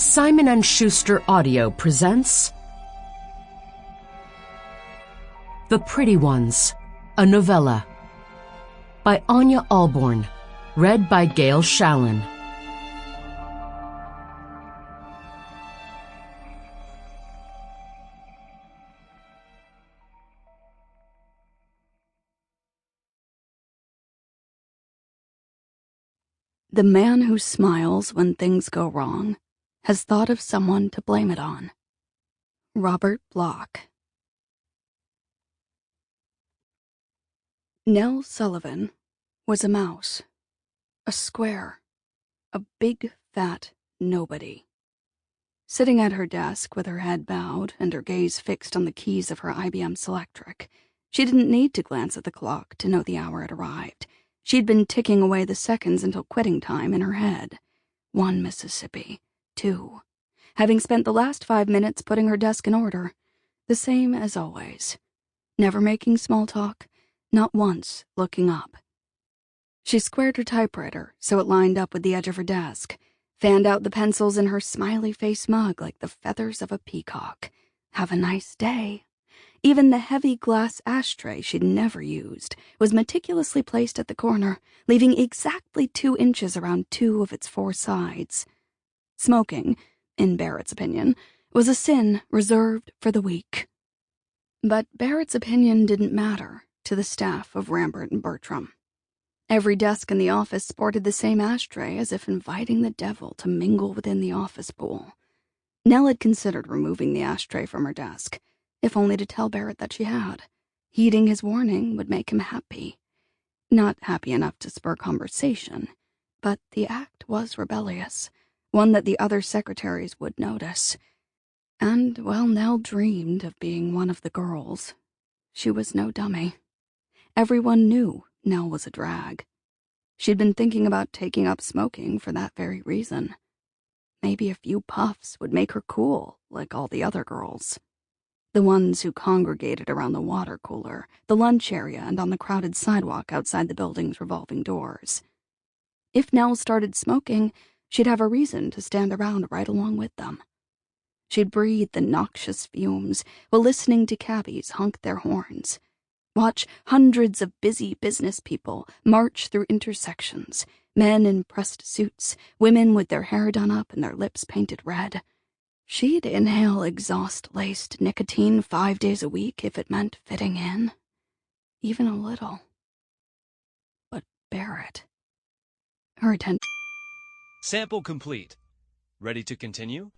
Simon & Schuster Audio presents The Pretty Ones, a novella by Ania Ahlborn, read by Gail Shalan. The man who smiles when things go wrong has thought of someone to blame it on. Robert Bloch. Nell Sullivan was a mouse, a square, a big, fat nobody. Sitting at her desk with her head bowed and her gaze fixed on the keys of her IBM Selectric, she didn't need to glance at the clock to know the hour had arrived. She'd been ticking away the seconds until quitting time in her head. 1 Mississippi, 2. Having spent the last 5 minutes putting her desk in order, the same as always. Never making small talk, not once looking up. She squared her typewriter so it lined up with the edge of her desk, fanned out the pencils in her smiley face mug like the feathers of a peacock. Have a nice day. Even the heavy glass ashtray she'd never used was meticulously placed at the corner, leaving exactly 2 inches around 2 of its 4 sides. Smoking, in Barrett's opinion, was a sin reserved for the weak. But Barrett's opinion didn't matter to the staff of Rambert and Bertram. Every desk in the office sported the same ashtray, as if inviting the devil to mingle within the office pool. Nell had considered removing the ashtray from her desk, if only to tell Barrett that she had. Heeding his warning would make him happy. Not happy enough to spur conversation, but the act was rebellious, one that the other secretaries would notice. And, well, Nell dreamed of being one of the girls. She was no dummy. Everyone knew Nell was a drag. She'd been thinking about taking up smoking for that very reason. Maybe a few puffs would make her cool, like all the other girls. The ones who congregated around the water cooler, the lunch area, and on the crowded sidewalk outside the building's revolving doors. If Nell started smoking, she'd have a reason to stand around right along with them. She'd breathe the noxious fumes while listening to cabbies honk their horns, watch hundreds of busy business people march through intersections, men in pressed suits, women with their hair done up and their lips painted red. She'd inhale exhaust-laced nicotine 5 days a week if it meant fitting in. Even a little. But Barrett... Her attention... Sample complete. Ready to continue?